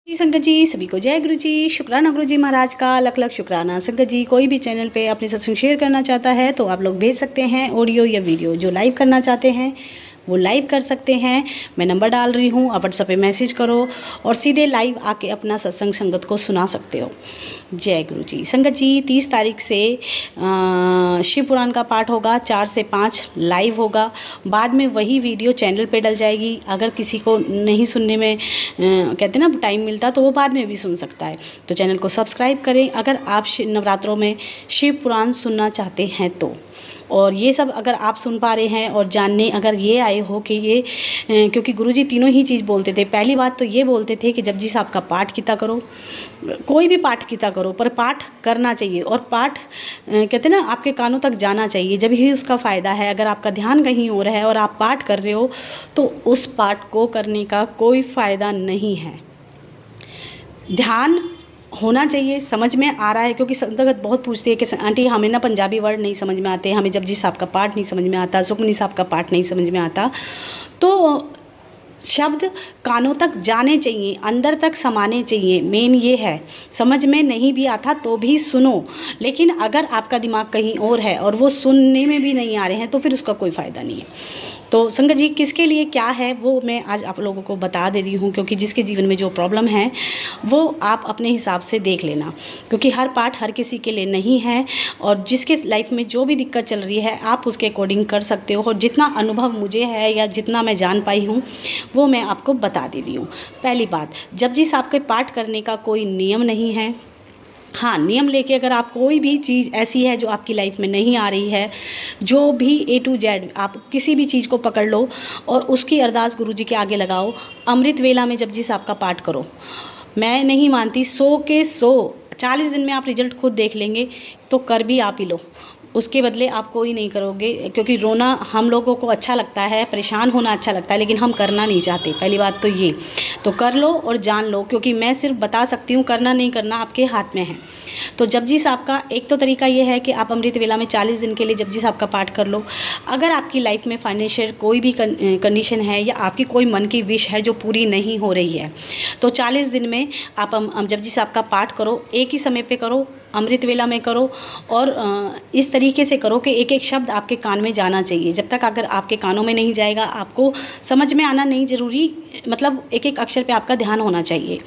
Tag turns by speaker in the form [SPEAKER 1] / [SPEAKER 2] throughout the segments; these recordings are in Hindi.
[SPEAKER 1] जी संगत जी, सभी को जय गुरु जी। शुक्राना गुरु जी महाराज का लख लख शुक्राना। संगत जी, कोई भी चैनल पे अपने सत्संग शेयर करना चाहता है तो आप लोग भेज सकते हैं ऑडियो या वीडियो। जो लाइव करना चाहते हैं वो लाइव कर सकते हैं। मैं नंबर डाल रही हूँ, आप व्हाट्सएप पे मैसेज करो और सीधे लाइव आके अपना सत्संग संगत को सुना सकते हो। जय गुरु जी। संगत जी, 30 तारीख से शिव पुराण का पाठ होगा, 4 से 5 लाइव होगा। बाद में वही वीडियो चैनल पे डल जाएगी। अगर किसी को नहीं सुनने में कहते ना टाइम मिलता तो वो बाद में भी सुन सकता है। तो चैनल को सब्सक्राइब करें अगर आप नवरात्रों में शिव पुराण सुनना चाहते हैं तो। और ये सब अगर आप सुन पा रहे हैं और जानने अगर ये आए हो कि ये क्योंकि गुरुजी तीनों ही चीज़ बोलते थे। पहली बात तो ये बोलते थे कि जपजी साहब का पाठ किया करो, कोई भी पाठ किया करो, पर पाठ करना चाहिए और पाठ कहते ना आपके कानों तक जाना चाहिए, जब ही उसका फ़ायदा है। अगर आपका ध्यान कहीं और है और आप पाठ कर रहे हो तो उस पाठ को करने का कोई फ़ायदा नहीं है। ध्यान होना चाहिए, समझ में आ रहा है, क्योंकि संगत बहुत पूछती है कि आंटी हमें ना पंजाबी वर्ड नहीं समझ में आते, हमें जपजी साहब का पाठ नहीं समझ में आता, सुखमनी साहब का पाठ नहीं समझ में आता। तो शब्द कानों तक जाने चाहिए, अंदर तक समाने चाहिए। मेन ये है, समझ में नहीं भी आता तो भी सुनो। लेकिन अगर आपका दिमाग कहीं और है और वो सुनने में भी नहीं आ रहे हैं तो फिर उसका कोई फ़ायदा नहीं है। तो संगत जी, किसके लिए क्या है वो मैं आज आप लोगों को बता दे रही हूँ, क्योंकि जिसके जीवन में जो प्रॉब्लम है वो आप अपने हिसाब से देख लेना, क्योंकि हर पाठ हर किसी के लिए नहीं है। और जिसके लाइफ में जो भी दिक्कत चल रही है आप उसके अकॉर्डिंग कर सकते हो। और जितना अनुभव मुझे है या जितना मैं जान पाई हूँ वो मैं आपको बता दे रही हूँ। पहली बात, जपजी साहब के पाठ करने का कोई नियम नहीं है। हाँ, नियम लेके अगर आप कोई भी चीज़ ऐसी है जो आपकी लाइफ में नहीं आ रही है, जो भी A to Z आप किसी भी चीज़ को पकड़ लो और उसकी अरदास गुरुजी के आगे लगाओ। अमृत वेला में जपजी साहब का पाठ करो। मैं नहीं मानती 100 के 100 40 दिन में आप रिजल्ट खुद देख लेंगे, तो कर भी आप ही लो। उसके बदले आप कोई नहीं करोगे, क्योंकि रोना हम लोगों को अच्छा लगता है, परेशान होना अच्छा लगता है, लेकिन हम करना नहीं चाहते। पहली बात तो ये, तो कर लो और जान लो, क्योंकि मैं सिर्फ बता सकती हूँ, करना नहीं करना आपके हाथ में है। तो जपजी साहब का एक तो तरीका ये है कि आप अमृत वेला में 40 दिन के लिए जपजी साहब का पाठ कर लो। अगर आपकी लाइफ में फाइनेंशियल कोई भी कंडीशन है या आपकी कोई मन की विश है जो पूरी नहीं हो रही है, तो 40 दिन में आप जपजी साहब का पाठ करो। एक ही समय पे करो, अमृत वेला में करो, और इस तरीके से करो कि एक एक शब्द आपके कान में जाना चाहिए। जब तक अगर आपके कानों में नहीं जाएगा, आपको समझ में आना नहीं ज़रूरी, मतलब एक एक अक्षर पे आपका ध्यान होना चाहिए।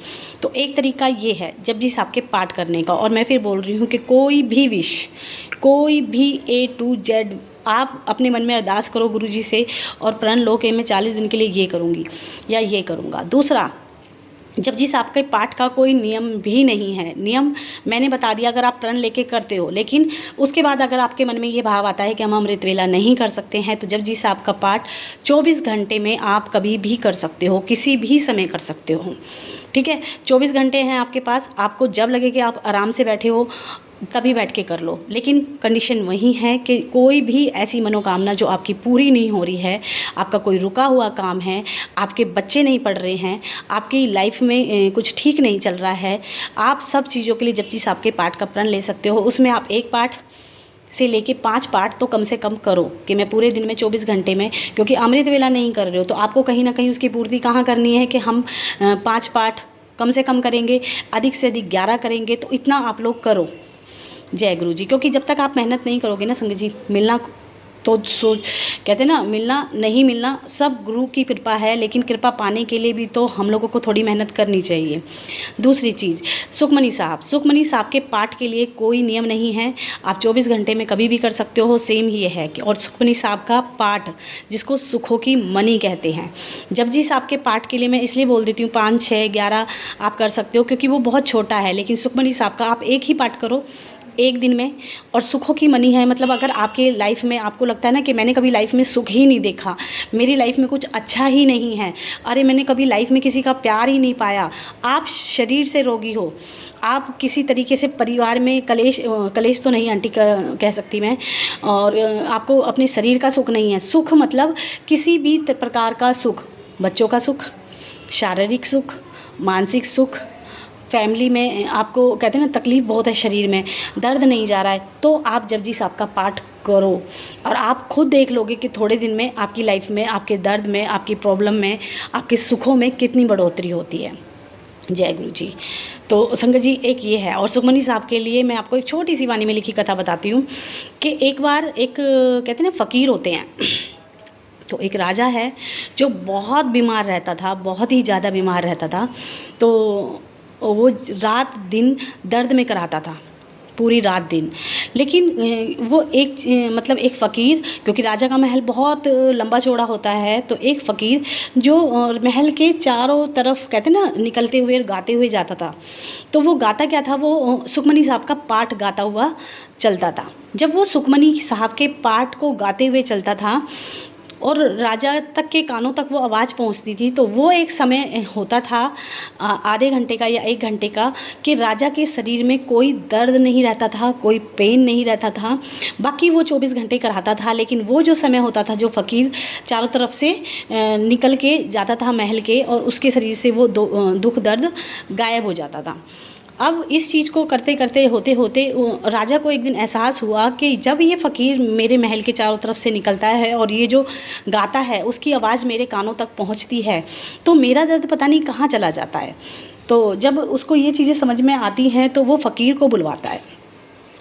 [SPEAKER 1] तो एक तरीका ये है जपजी साहब के पाठ करने का। और मैं फिर बोल रही हूँ कि कोई भी विश, कोई भी A to Z आप अपने मन में अरदास करो गुरुजी से और प्रण लो कि मैं 40 दिन के लिए ये करूँगी या ये करूँगा। दूसरा, जपजी साहब के पाठ का कोई नियम भी नहीं है। नियम मैंने बता दिया अगर आप प्रण लेके करते हो, लेकिन उसके बाद अगर आपके मन में ये भाव आता है कि हम अमृत वेला नहीं कर सकते हैं, तो जपजी साहब का पाठ 24 घंटे में आप कभी भी कर सकते हो, किसी भी समय कर सकते हो। ठीक है, 24 घंटे हैं आपके पास, आपको जब लगे कि आप आराम से बैठे हो तभी बैठ के कर लो। लेकिन कंडीशन वही है कि कोई भी ऐसी मनोकामना जो आपकी पूरी नहीं हो रही है, आपका कोई रुका हुआ काम है, आपके बच्चे नहीं पढ़ रहे हैं, आपकी लाइफ में कुछ ठीक नहीं चल रहा है, आप सब चीज़ों के लिए जपजी साहब के पाठ का प्रण ले सकते हो। उसमें आप 1 पाठ से लेके 5 पाठ तो कम से कम करो कि मैं पूरे दिन में 24 घंटे में, क्योंकि अमृत वेला नहीं कर रहे हो तो आपको कहीं ना कहीं उसकी पूर्ति कहाँ करनी है कि हम 5 पाठ कम से कम करेंगे, अधिक से अधिक 11 करेंगे, तो इतना आप लोग करो। जय गुरु जी। क्योंकि जब तक आप मेहनत नहीं करोगे ना संगत जी, मिलना तो कहते ना मिलना नहीं मिलना सब गुरु की कृपा है, लेकिन कृपा पाने के लिए भी तो हम लोगों को थोड़ी मेहनत करनी चाहिए। दूसरी चीज़, सुखमनी साहब के पाठ के लिए कोई नियम नहीं है, आप 24 घंटे में कभी भी कर सकते हो। सेम ये है कि और सुखमनी साहब का पाठ जिसको सुखों की मनी कहते हैं, जपजी साहब के पाठ के लिए मैं इसलिए बोल देती हूँ 5, 6, 11 आप कर सकते हो, क्योंकि वो बहुत छोटा है। लेकिन सुखमनी साहब का आप एक ही पाठ करो एक दिन में, और सुखों की मनी है। मतलब अगर आपके लाइफ में आपको लगता है ना कि मैंने कभी लाइफ में सुख ही नहीं देखा, मेरी लाइफ में कुछ अच्छा ही नहीं है, अरे मैंने कभी लाइफ में किसी का प्यार ही नहीं पाया, आप शरीर से रोगी हो, आप किसी तरीके से परिवार में कलेश तो नहीं आंटी कह सकती मैं, और आपको अपने शरीर का सुख नहीं है। सुख मतलब किसी भी प्रकार का सुख, बच्चों का सुख, शारीरिक सुख, मानसिक सुख, फैमिली में आपको कहते हैं ना तकलीफ़ बहुत है, शरीर में दर्द नहीं जा रहा है, तो आप जपजी साहब का पाठ करो और आप खुद देख लोगे कि थोड़े दिन में आपकी लाइफ में, आपके दर्द में, आपकी प्रॉब्लम में, आपके सुखों में कितनी बढ़ोतरी होती है। जय गुरु जी। तो संगत जी एक ये है, और सुखमनी साहब के लिए मैं आपको एक छोटी सी वाणी में लिखी कथा बताती हूँ कि एक बार एक कहते हैं ना फ़कीर होते हैं, तो एक राजा है जो बहुत बीमार रहता था, बहुत ही ज़्यादा बीमार रहता था। तो वो रात दिन दर्द में कराता था, पूरी रात दिन। लेकिन वो एक मतलब एक फ़कीर, क्योंकि राजा का महल बहुत लंबा चौड़ा होता है, तो एक फ़कीर जो महल के चारों तरफ कहते ना निकलते हुए गाते हुए जाता था। तो वो गाता क्या था, वो सुखमनी साहब का पाठ गाता हुआ चलता था। जब वो सुखमनी साहब के पाठ को गाते हुए चलता था और राजा तक के कानों तक वो आवाज़ पहुंचती थी, तो वो एक समय होता था आधे घंटे का या 1 घंटे का, कि राजा के शरीर में कोई दर्द नहीं रहता था, कोई पेन नहीं रहता था। बाकी वो 24 घंटे कराता था, लेकिन वो जो समय होता था जो फ़कीर चारों तरफ से निकल के जाता था महल के, और उसके शरीर से वो दुख दर्द गायब हो जाता था। अब इस चीज़ को करते करते होते होते राजा को एक दिन एहसास हुआ कि जब ये फ़कीर मेरे महल के चारों तरफ से निकलता है और ये जो गाता है उसकी आवाज़ मेरे कानों तक पहुंचती है, तो मेरा दर्द पता नहीं कहाँ चला जाता है। तो जब उसको ये चीज़ें समझ में आती हैं तो वो फ़कीर को बुलवाता है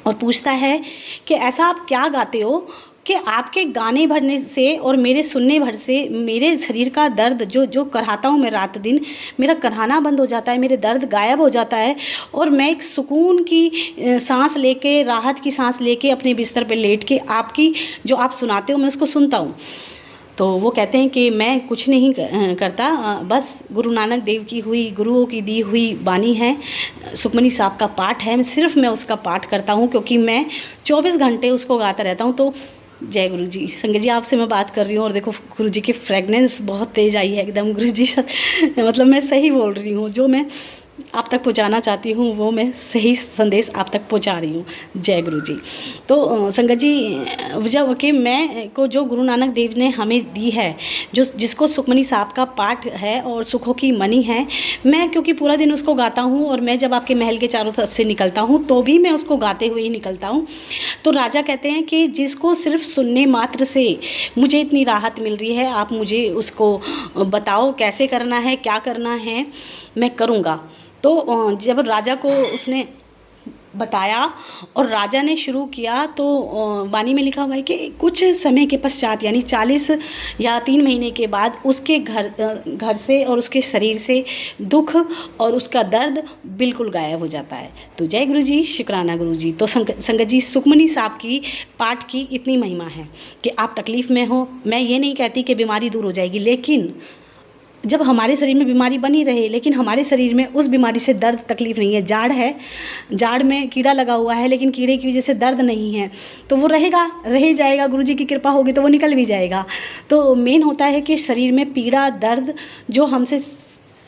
[SPEAKER 1] और पूछता है कि ऐसा आप क्या गाते हो कि आपके गाने भरने से और मेरे सुनने भर से मेरे शरीर का दर्द जो कराता हूँ मैं रात दिन, मेरा कराना बंद हो जाता है, मेरे दर्द गायब हो जाता है, और मैं एक सुकून की सांस लेके, राहत की सांस लेके अपने बिस्तर पे लेट के आपकी जो आप सुनाते हो मैं उसको सुनता हूँ। तो वो कहते हैं कि मैं कुछ नहीं करता, बस गुरु नानक देव की हुई, गुरुओं की दी हुई वाणी है, सुखमनी साहब का पाठ है, सिर्फ मैं उसका पाठ करता हूँ क्योंकि मैं 24 घंटे उसको गाता रहता हूँ। तो जय गुरु जी। संगत जी आपसे मैं बात कर रही हूँ और देखो गुरु जी की फ्रेगनेंस बहुत तेज़ आई है एकदम। गुरु जी मतलब मैं सही बोल रही हूँ, जो मैं आप तक पहुंचाना चाहती हूँ वो मैं सही संदेश आप तक पहुंचा रही हूँ। जय गुरु जी। तो संगत जी जब कि मैं को जो गुरु नानक देव ने हमें दी है, जो जिसको सुखमनी साहब का पाठ है और सुखों की मणि है, मैं क्योंकि पूरा दिन उसको गाता हूँ और मैं जब आपके महल के चारों तरफ से निकलता हूँ तो भी मैं उसको गाते हुए ही निकलता हूँ। तो राजा कहते हैं कि जिसको सिर्फ सुनने मात्र से मुझे इतनी राहत मिल रही है, आप मुझे उसको बताओ कैसे करना है, क्या करना है, मैं करूँगा। तो जब राजा को उसने बताया और राजा ने शुरू किया, तो वाणी में लिखा हुआ है कि कुछ समय के पश्चात यानी 40 या 3 महीने के बाद उसके घर से और उसके शरीर से दुख और उसका दर्द बिल्कुल गायब हो जाता है। तो जय गुरु जी, शुक्राना गुरु जी। तो संगत जी सुखमनी साहब की पाठ की इतनी महिमा है कि आप तकलीफ़ में हो, मैं ये नहीं कहती कि बीमारी दूर हो जाएगी, लेकिन जब हमारे शरीर में बीमारी बनी रहे लेकिन हमारे शरीर में उस बीमारी से दर्द तकलीफ़ नहीं है, जाड़ है, जाड़ में कीड़ा लगा हुआ है लेकिन कीड़े की वजह से दर्द नहीं है, तो वो रहेगा, रह जाएगा, गुरुजी की कृपा होगी तो वो निकल भी जाएगा। तो मेन होता है कि शरीर में पीड़ा दर्द जो हमसे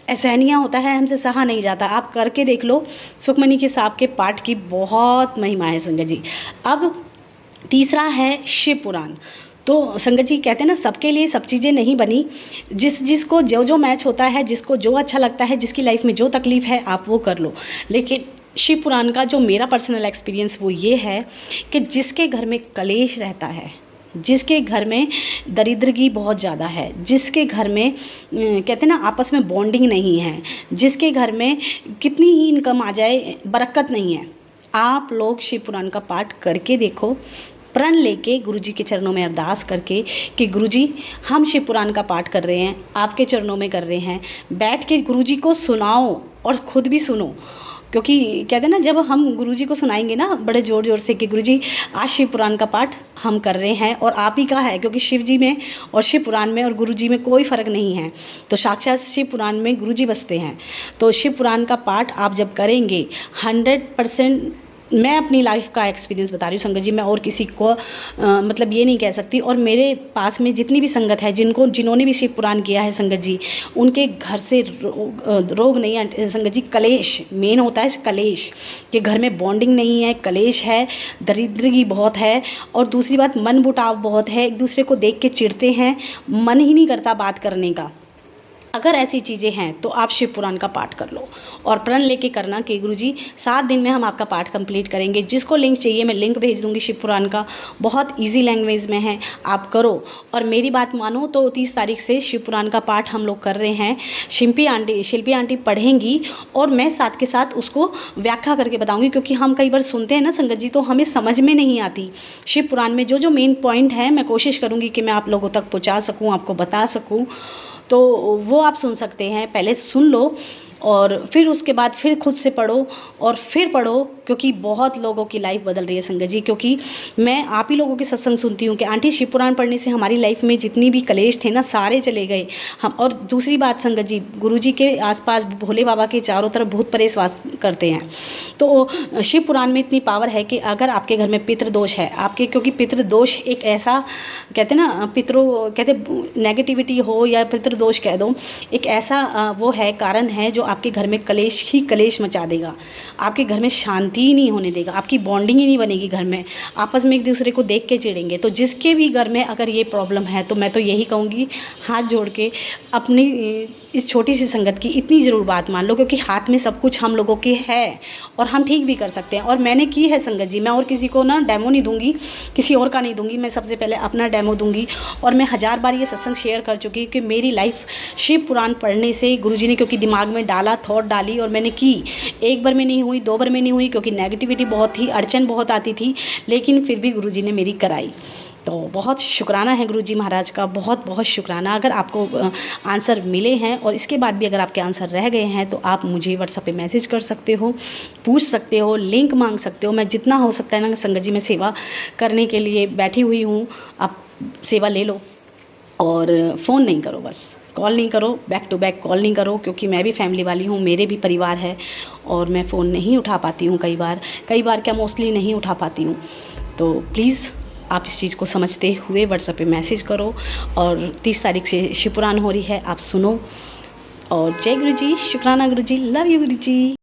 [SPEAKER 1] असहनीय होता है, हमसे सहा नहीं जाता। आप करके देख लो, सुखमनी के साहब के पाठ की बहुत महिमा है संगत जी। अब तीसरा है शिव पुराण। तो संगत जी कहते हैं ना, सबके लिए सब चीज़ें नहीं बनी, जिसको जो मैच होता है, जिसको जो अच्छा लगता है, जिसकी लाइफ में जो तकलीफ़ है आप वो कर लो। लेकिन शिव पुराण का जो मेरा पर्सनल एक्सपीरियंस वो ये है कि जिसके घर में कलेश रहता है, जिसके घर में दरिद्रगी बहुत ज़्यादा है, जिसके घर में कहते हैं ना आपस में बॉन्डिंग नहीं है, जिसके घर में कितनी ही इनकम आ जाए बरकत नहीं है, आप लोग शिव पुराण का पाठ करके देखो, प्रण लेके गुरुजी के चरणों में अरदास करके कि गुरुजी हम शिव पुराण का पाठ कर रहे हैं, आपके चरणों में कर रहे हैं, बैठ के गुरुजी को सुनाओ और ख़ुद भी सुनो। क्योंकि कहते हैं ना, जब हम गुरुजी को सुनाएंगे ना बड़े ज़ोर ज़ोर से कि गुरुजी आज शिव पुराण का पाठ हम कर रहे हैं और आप ही का है, क्योंकि शिव जी में और शिव पुराण में और गुरुजी में कोई फ़र्क नहीं है, तो साक्षात शिव पुराण में गुरुजी बसते हैं। तो शिव पुराण का पाठ आप जब करेंगे 100%, मैं अपनी लाइफ का एक्सपीरियंस बता रही हूँ संगत जी, मैं और किसी को मतलब ये नहीं कह सकती। और मेरे पास में जितनी भी संगत है जिन्होंने भी शिव पुराण किया है संगत जी, उनके घर से रोग नहीं है संगत जी। कलेश मेन होता है, कलेश कि घर में बॉन्डिंग नहीं है, कलेश है, दरिद्रगी बहुत है, और दूसरी बात मन मुटाव बहुत है, एक दूसरे को देख के चिढ़ते हैं, मन ही नहीं करता बात करने का। अगर ऐसी चीज़ें हैं तो आप शिव पुराण का पाठ कर लो और प्रण लेके करना कि गुरुजी 7 दिन में हम आपका पाठ कंप्लीट करेंगे। जिसको लिंक चाहिए मैं लिंक भेज दूंगी शिव पुराण का, बहुत इजी लैंग्वेज में है, आप करो। और मेरी बात मानो तो 30 तारीख से शिव पुराण का पाठ हम लोग कर रहे हैं। शिल्पी आंटी पढ़ेंगी और मैं साथ के साथ उसको व्याख्या करके बताऊंगी, क्योंकि हम कई बार सुनते हैं ना संगत जी, तो हमें समझ में नहीं आती। शिव पुराण में जो जो मेन पॉइंट है मैं कोशिश करूँगी कि मैं आप लोगों तक पहुँचा सकूँ, आपको बता सकूँ। तो वो आप सुन सकते हैं, पहले सुन लो और फिर उसके बाद फिर खुद से पढ़ो और फिर पढ़ो, क्योंकि बहुत लोगों की लाइफ बदल रही है संगत जी। क्योंकि मैं आप ही लोगों के सत्संग सुनती हूँ कि आंटी शिव पुराण पढ़ने से हमारी लाइफ में जितनी भी कलेश थे ना सारे चले गए हम। और दूसरी बात संगत जी, गुरुजी के आसपास भोले बाबा के चारों तरफ भूत प्रेत वास करते हैं। तो शिव पुराण में इतनी पावर है कि अगर आपके घर में पितृदोष है आपके, क्योंकि पितृदोष एक ऐसा कहते हैं ना, कहते नेगेटिविटी हो या पितृदोष कह दो, एक ऐसा वो है कारण है जो आपके घर में कलेश ही कलेश मचा देगा, आपके घर में शांति ही नहीं होने देगा, आपकी बॉन्डिंग ही नहीं बनेगी घर में, आपस में एक दूसरे को देख के चिढ़ेंगे। तो जिसके भी घर में अगर ये प्रॉब्लम है तो मैं तो यही कहूँगी, हाथ जोड़ के अपनी इस छोटी सी संगत की इतनी ज़रूर बात मान लो, क्योंकि हाथ में सब कुछ हम लोगों के है और हम ठीक भी कर सकते हैं। और मैंने की है संगत जी, मैं और किसी को ना डेमो नहीं दूंगी, किसी और का नहीं दूंगी, मैं सबसे पहले अपना डेमो दूंगी। और मैं 1000 बार ये सत्संग शेयर कर चुकी कि मेरी लाइफ शिव पुराण पढ़ने से गुरुजी ने क्योंकि दिमाग में डाला, थॉट डाली और मैंने की। एक बार में नहीं हुई, 2 बार में नहीं हुई, क्योंकि नेगेटिविटी बहुत थी, अड़चन बहुत आती थी, लेकिन फिर भी गुरुजी ने मेरी कराई। तो बहुत शुक्राना है गुरुजी महाराज का, बहुत बहुत शुक्राना। अगर आपको आंसर मिले हैं और इसके बाद भी अगर आपके आंसर रह गए हैं तो आप मुझे व्हाट्सएप पे मैसेज कर सकते हो, पूछ सकते हो, लिंक मांग सकते हो। मैं जितना हो सकता है ना संगत जी, मैं सेवा करने के लिए बैठी हुई हूँ, आप सेवा ले लो। और फ़ोन नहीं करो, बस कॉल नहीं करो, बैक टू बैक कॉल नहीं करो, क्योंकि मैं भी फैमिली वाली हूँ, मेरे भी परिवार है और मैं फ़ोन नहीं उठा पाती हूँ कई बार क्या मोस्टली नहीं उठा पाती हूँ। तो प्लीज़ आप इस चीज़ को समझते हुए व्हाट्सएप पे मैसेज करो। और 30 तारीख से शिव पुराण हो रही है, आप सुनो। और जय गुरुजी, शुक्राना गुरुजी, लव यू गुरुजी।